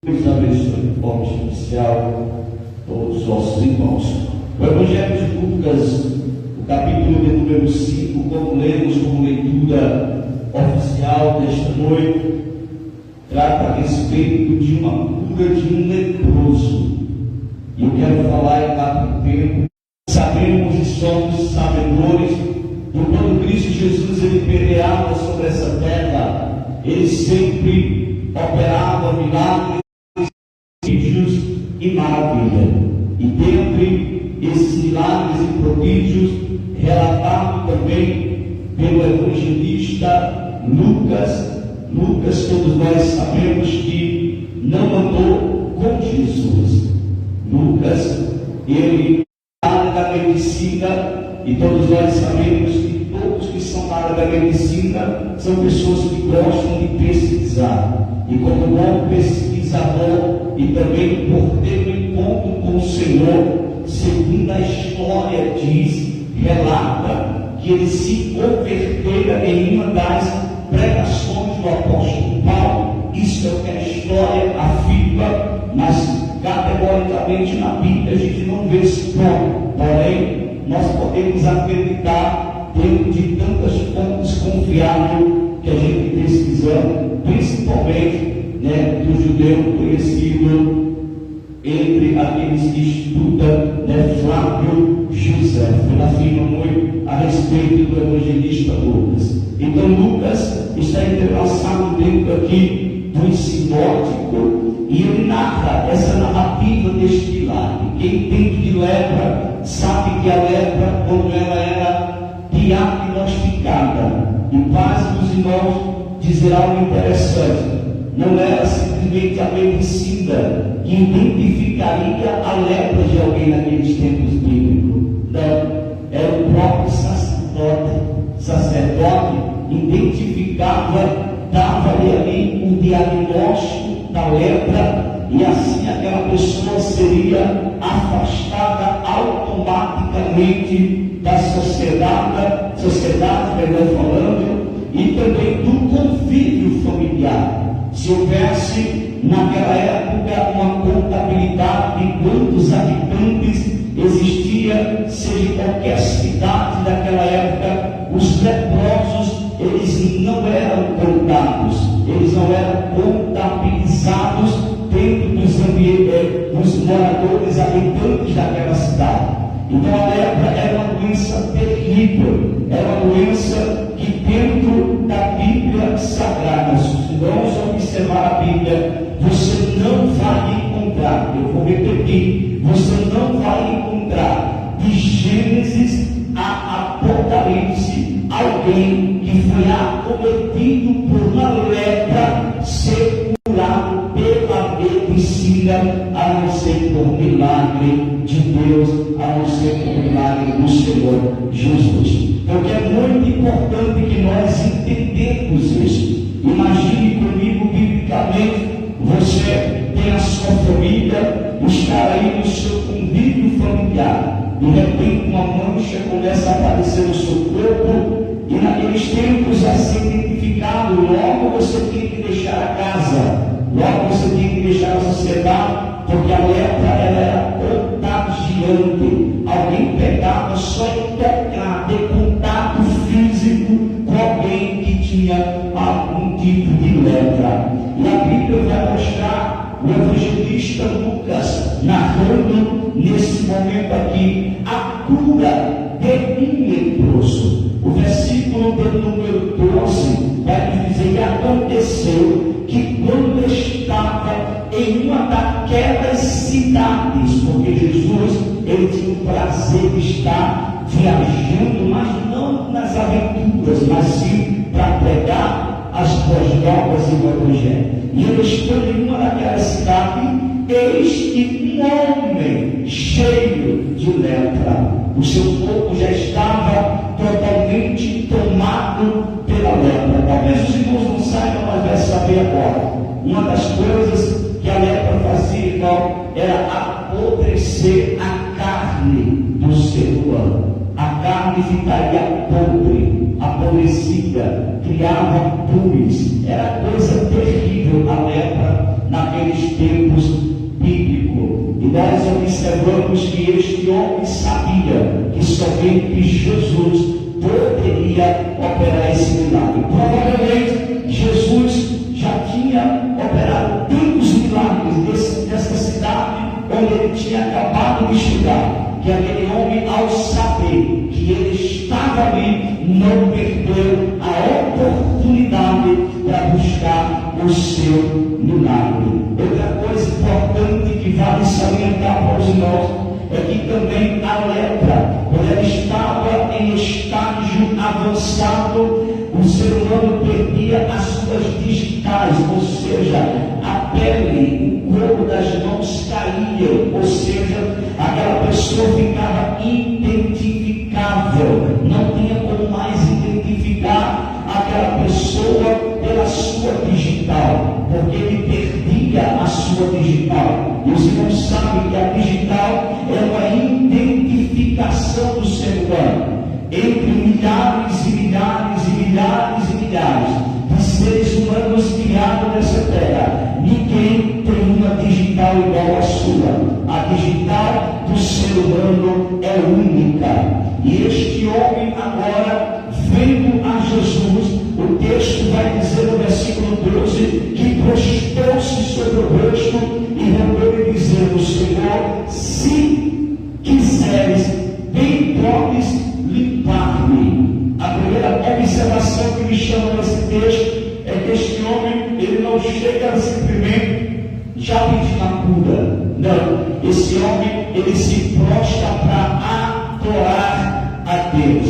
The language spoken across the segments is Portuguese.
Deus abençoe de forma especial todos os nossos irmãos. O Evangelho de Lucas, o capítulo de número 5, como lemos como leitura oficial desta noite, trata a respeito de uma cura de um leproso. E eu quero falar em rápido tempo. Sabemos e somos sabedores que quando Cristo Jesus ele peleava sobre essa terra, ele sempre operava milagres, prodígios e maravilha. E dentre esses milagres e prodígios, relatado também pelo evangelista Lucas, todos nós sabemos que não andou com Jesus. Lucas, ele área da medicina, e todos nós sabemos que todos que são da área da medicina são pessoas que gostam de pesquisar, e como bom pesquisador e também por ter um encontro com o Senhor, segundo a história relata que ele se convertera em uma das pregações do apóstolo Paulo. Isso é o que a história afirma, mas categoricamente na Bíblia a gente não vê esse ponto. Porém, nós podemos acreditar dentro de tantas fontes confiáveis que a gente pesquisando, principalmente do judeu conhecido entre aqueles que estudam, Flávio José. Ele afirma muito a respeito do evangelista Lucas. Então Lucas está entrelaçado dentro aqui do sinótico, e ele narra essa narrativa deste milagre. Quem entende de lepra sabe que a lepra, quando ela era diagnosticada, e paz dos irmãos dizer algo interessante, não era simplesmente a medicina que identificaria a lepra de alguém naqueles tempos bíblicos. Não, era o próprio sacerdote identificava, dava-lhe ali o diagnóstico da lepra, e assim aquela pessoa seria afastada automaticamente da sociedade, e também do convívio familiar. Se houvesse naquela época uma contabilidade de quantos habitantes existia, seja em qualquer cidade daquela época, os leprosos, eles não eram contados, eles não eram contabilizados dentro dos moradores, habitantes daquela cidade. Então a lepra era uma doença terrível, era uma doença que dentro da Bíblia Sagrada, se nós observar a Bíblia, você não vai encontrar, eu vou repetir, você não vai encontrar de Gênesis a Apocalipse alguém que foi acometido por uma lepra ser curado pela medicina, a não ser por milagre de Deus, a não ser por milagre do Senhor Jesus. Porque é muito importante que nós entendemos isso. Imagine comigo biblicamente, você tem a sua família, está aí no seu convívio familiar, de repente uma mancha começa a aparecer no seu corpo, e naqueles tempos a ser identificado, logo você tem que deixar a casa, logo você tem que deixar a sociedade, porque a lepra ela era contagiante. Alguém pegava só em tocar, ter contato físico com alguém que tinha algum tipo de lepra. E a Bíblia vai mostrar o evangelista Lucas narrando nesse momento aqui a cura de um leproso. O versículo do número 12 vai nos dizer que aconteceu que quando estava em uma daquelas cidades, porque Jesus ele tinha o prazer de estar viajando, mas não nas aventuras, mas sim para pregar as boas novas e o Evangelho. E ele estando em uma daquelas cidades, eis que um homem cheio de lepra, o seu corpo já estava totalmente tomado pela lepra. Talvez os irmãos não saibam, mas vai saber agora. Uma das coisas que a lepra fazia, irmão, era apodrecer a carne do ser humano. A carne ficaria podre, apodrecida, criava pus. Era coisa terrível a lepra naqueles tempos observamos que este homem sabia que somente Jesus poderia operar esse milagre. Provavelmente Jesus já tinha operado tantos milagres dessa cidade onde ele tinha acabado de chegar, que aquele homem, ao saber que ele estava ali, não perdeu a oportunidade para buscar o seu milagre. Outra coisa importante que vale salientar para os irmãos é que também a lepra, quando ela estava em estágio avançado, o ser humano perdia as suas digitais, ou seja, a pele, o couro das mãos caía, ou seja, aquela pessoa ficava identificável, não tinha como mais identificar aquela pessoa pela sua digital, porque ele perdia a sua digital. E os irmãos sabem que a digital é uma identificação do ser humano. Entre milhares e milhares e milhares e milhares de seres humanos criados nessa terra, ninguém tem uma digital igual à sua. A digital do ser humano é única. E este homem agora, vendo a Jesus, o texto vai dizer no versículo 12, que prostrou-se sobre o rosto e rogou-lhe dizendo: Senhor, se quiseres, bem podes limpar-me. A primeira observação que me chama nesse texto é que este homem, ele não chega simplesmente já pedindo a cura. Não, esse homem, ele se prostra para adorar a Deus.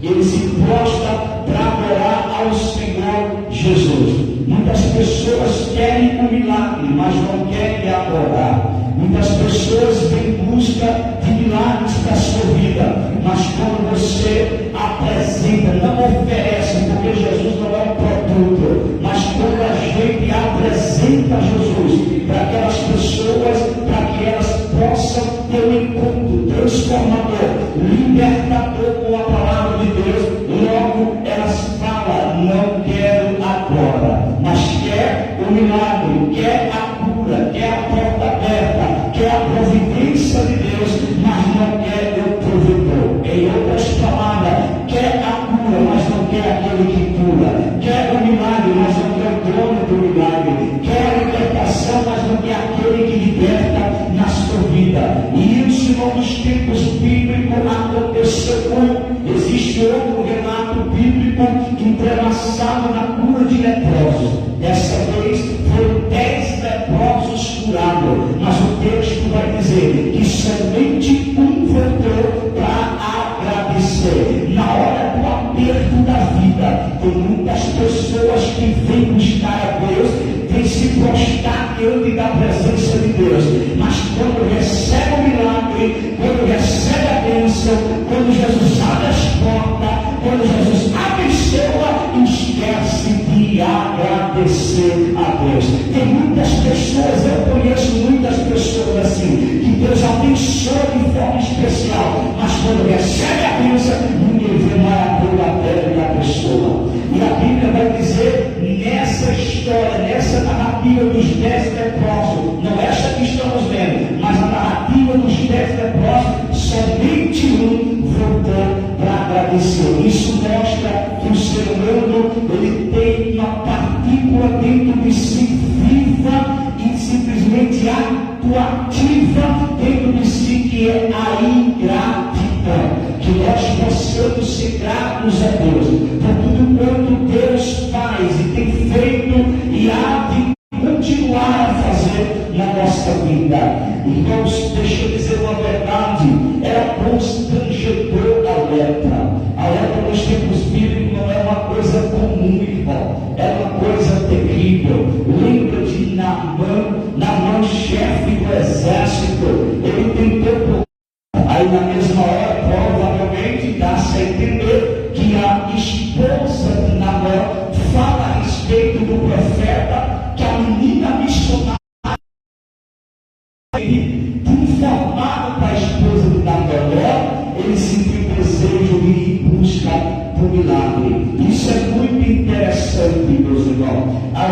Ele se prostra para adorar ao Senhor Jesus. Muitas pessoas querem um milagre, mas não querem adorar. Muitas pessoas vêm em busca de milagres para a sua vida, mas quando você apresenta, não oferece, porque Jesus não é um produto, mas quando a gente apresenta Jesus para aquelas pessoas, para que elas possam ter um encontro transformador, libertador com a palavra de Deus, logo elas falam: não quero agora, mas quer o milagre, quer a cura, quer a porta aberta, quer a providência de Deus, mas não quer o provedor. Em outras palavras, quer a cura, mas não quer aquele que cura, quer o milagre, mas não quer o dono do milagre, quer a libertação, mas não quer aquele que liberta na sua vida. E isso, nos tempos bíblicos, aconteceu muito. Existe outro relato bíblico entrelaçado na cura de leprosos. Dessa vez foram 10 leprosos curados, mas o texto vai dizer que somente um voltou para agradecer. Na hora do aperto da vida, tem muitas pessoas que vêm buscar a Deus, vêm se prostrar diante da presença de Deus, mas quando recebe o milagre, quando recebe a bênção, quando Jesus abre as portas, quando Jesus abençoa, esquece de agradecer a Deus. Tem muitas pessoas, eu conheço muitas pessoas assim, que Deus abençoa de forma especial, mas quando recebe a bênção, ninguém vê mais a cor da pele da pessoa. E a Bíblia vai dizer, nessa história, nessa narrativa dos 10 leprosos, não essa que estamos vendo, mas a narrativa dos 10 leprosos, somente um voltou para agradecer. Isso mostra que o ser humano, ele tem uma partícula dentro de si viva e simplesmente atuativa dentro de si, que é a ingratidão. Que nós possamos ser gratos a Deus por tudo quanto Deus faz e tem feito e há de continuar a fazer na nossa vida. Irmãos, deixa eu dizer uma verdade, era constrangedor a lepra. A lepra nos tempos bíblicos não é uma coisa comum, irmão, é uma coisa terrível. Lembra de Naamã, chefe do exército, ele tentou, aí na mesma hora, provavelmente dá-se a entender que a esposa de Naamã fala a respeito do profeta, que a menina missionária informado para a esposa de Naamã, ele sentiu o desejo de ir em busca do milagre. Isso é muito interessante, meus irmãos. A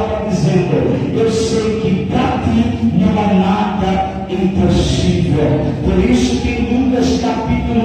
estava dizendo: eu sei que para ti não há nada impossível. Por isso que em Lucas capítulo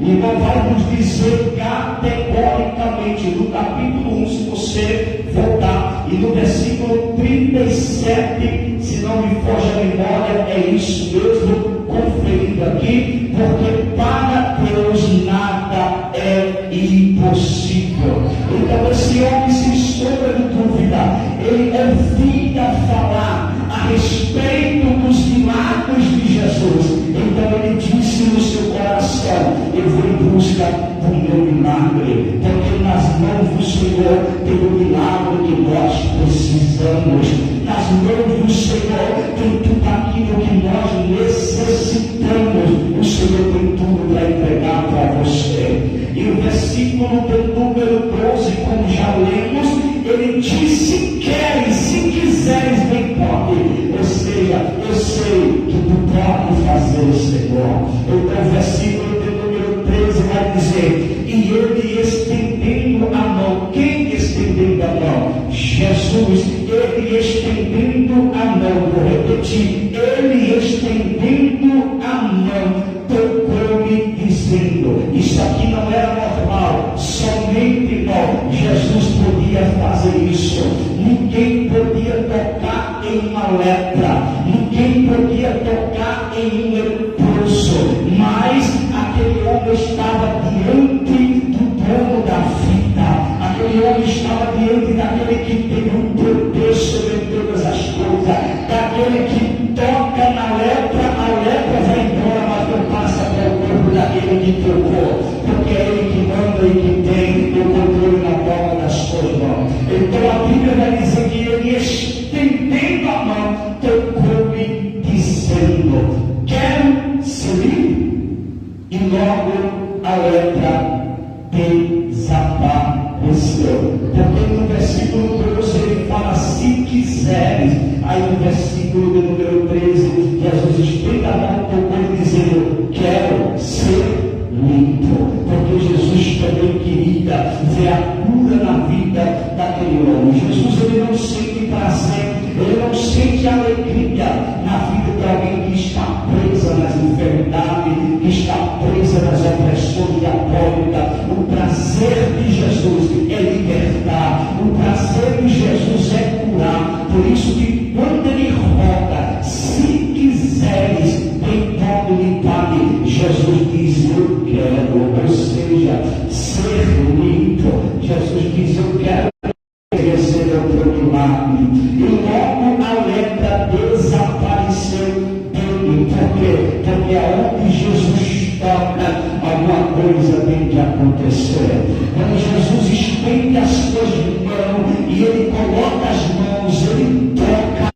1, irmão, vai nos dizer categoricamente, no capítulo 1, se você voltar, e no versículo 37, se não me foge a memória, é isso mesmo, conferindo aqui, porque para Deus nada é impossível. Então esse homem, sem sombra de dúvida, ele ouvia falar a respeito dos milagres de Jesus. Então ele disse no seu coração: eu vou em busca do meu milagre, porque nas mãos do Senhor tem o milagre que nós precisamos. Nas mãos do Senhor tem tudo aquilo que nós necessitamos. O Senhor tem tudo para entregar para você. E o versículo do número 12, como já lemos, ele diz: se queres, se quiseres, bem pode. Ou seja, eu sei que tu pode fazer, Senhor. Então o versículo do número 13 vai dizer: e ele estendendo a mão. Quem estendendo a mão? Jesus. Ele estendendo a mão. Vou repetir: ele estendendo a mão, tocou-me dizendo. Isso aqui não era normal, somente não. Jesus podia fazer isso. Ninguém podia tocar em uma lepra, ninguém podia tocar em um leproso, mas aquele homem estava diante do dono da vida. Aquele homem estava diante daquele que tem um poder sobre todas as coisas, daquele que toca na lepra, a lepra vai embora, mas não passa para o corpo daquele que tocou, porque é ele que manda e que tem o controle na palma das suas mãos. Então a Bíblia vai dizer que ele, estendendo a mão, tocou-me dizendo: quero ser livre. E logo a lepra desapareceu. Porque no versículo 12 ele fala: se quiseres. Aí no versículo de número 13, Jesus estende a mão, tocou dizendo: quero ser limpo. Porque Jesus também queria ver a cura na vida daquele homem. Jesus, ele não sente prazer, ele não sente alegria na vida de alguém que está presa nas enfermidades, que está presa nas opressões diabólicas. O prazer de Jesus é libertar, o prazer de Jesus é curar. Por isso que quando ele roga: se quiseres, bem pode limpar-me, Jesus diz: eu quero. Ou seja, ser limpo. Jesus diz: eu quero receber o teu milagre. E logo a lepra desapareceu dele. Por quê? Porque aonde Jesus toca, alguma coisa tem que acontecer. Quando Jesus estende as suas mãos e ele coloca as mãos, ele toca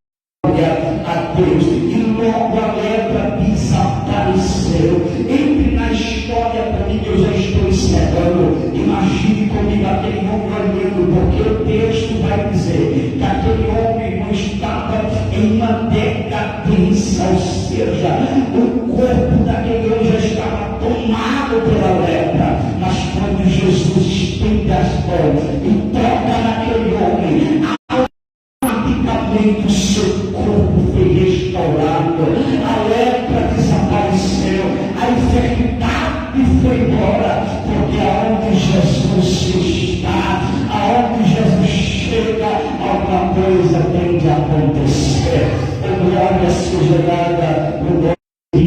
a Deus, e logo a lepra desapareceu. Entre na história comigo, eu já estou encerrando. Imagine comigo aquele homem olhando, porque o texto vai dizer que aquele homem não estava em uma decadência, ou seja, o corpo daquele homem já estava tomado pela lepra. Mas quando Jesus estende as mãos e toca naquele homem, automaticamente o seu corpo foi restaurado, a lepra desapareceu, a enfermidade foi embora, porque aonde Jesus está, aonde Jesus chega, alguma coisa tem de acontecer. A glória seja dada no nome.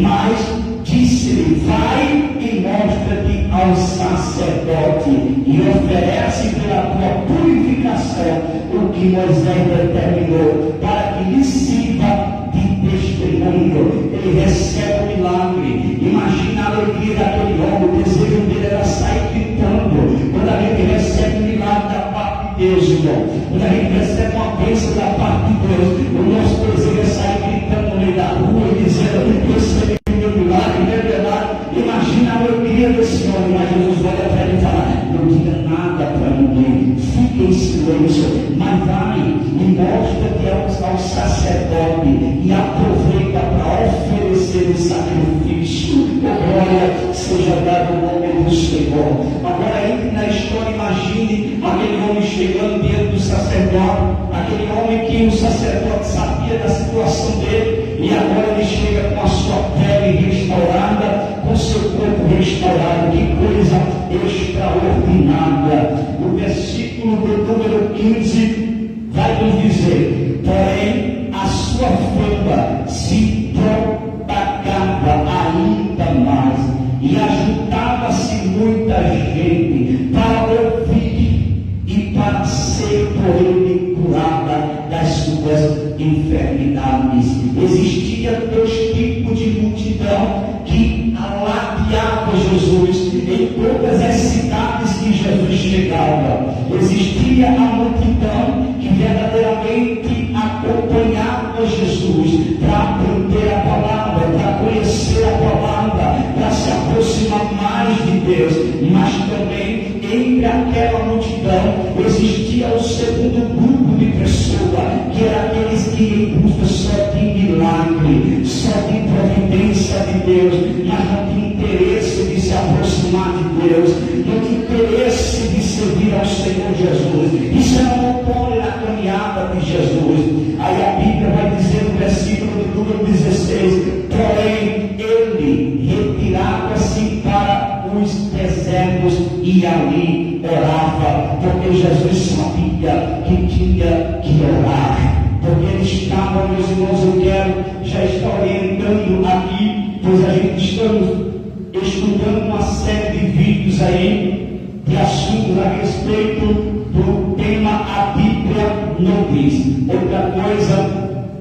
Mas disse-lhe: vai e mostra-te ao sacerdote e oferece pela tua purificação o que Moisés determinou, para que lhe sirva de testemunho. Ele recebe o milagre. Imagina a alegria daquele homem. O desejo dele era sair gritando. Quando a gente recebe o milagre da parte de Deus, irmão, quando a gente recebe uma bênção da parte de Deus, o nosso desejo é sair gritando no meio da rua e dizendo: recebi o meu milagre, meu milagre. Imagina a alegria desse homem. Mas Jesus olha para ele e fala: não diga nada para ninguém, fique em silêncio, mas vai e mostra-te ao sacerdote e aproveita para oferecer o sacrifício. Glória seja dada ao nome do Senhor. Agora entre na história. Imagine aquele homem chegando diante do sacerdote sacerdote, aquele homem que o sacerdote sabia da situação dele, e agora ele chega com a sua pele restaurada, com seu corpo restaurado. Que coisa extraordinária! O versículo do número 15 vai nos dizer: porém a sua fama se propagava ainda mais, e ajuntava-se muita gente para ouvir e para ser por ele curada das suas enfermidades. Existia dois tipos de multidão que aladeava Jesus em todas as cidades que Jesus chegava. Existia a multidão que verdadeiramente acompanhava Jesus para aprender a palavra, para conhecer a palavra, para se aproximar mais de Deus. Mas também entre aquela multidão existia o segundo grupo de pessoas, que eram aqueles que em busca só de milagre, só de providência de Deus, mas não tinha interesse de se aproximar de Deus, não tinha interesse de servir ao Senhor Jesus. Isso era um ponto na caminhada de Jesus. Aí a Bíblia vai dizer no versículo do número 16: porém ele retirava-se para os desertos e ali orava, porque Jesus sabia que tinha que orar. Porque ele estava, meus irmãos, eu quero já estar orientando aqui, pois a gente estamos estudando uma série de vídeos aí, de assuntos a respeito do tema A Bíblia não diz. Outra coisa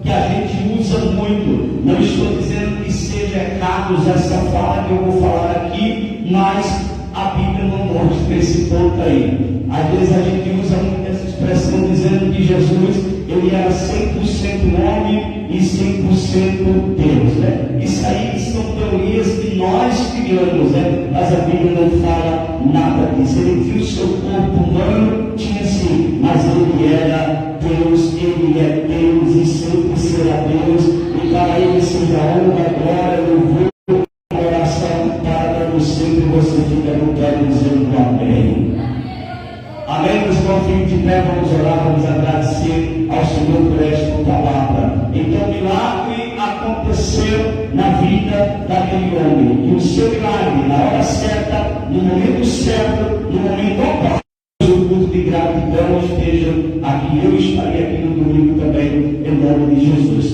que a gente usa muito, não estou dizendo que seja errado usar essa fala que eu vou falar aqui, mas a Bíblia não mostra esse ponto aí. Às vezes a gente usa muito essa expressão dizendo que Jesus, ele era 100% homem e 100% Deus, né? Isso aí são teorias que nós criamos, né? Mas a Bíblia não fala nada disso. Ele viu o seu corpo humano, tinha sim, mas ele era Deus, ele é Deus e sempre será Deus, e para ele seja honra, glória, louvor, oração, para Deus sempre. Você fica no pé dizendo amém. Amém, meus irmãos, fiquem de pé, vamos orar, vamos agradecer ao Senhor por esta palavra. Então, o milagre aconteceu na vida daquele homem, e o seu milagre, na hora certa, no momento certo, no momento oportuno, o culto de gratidão esteja aqui. Eu estarei aqui no domingo também, em nome de Jesus.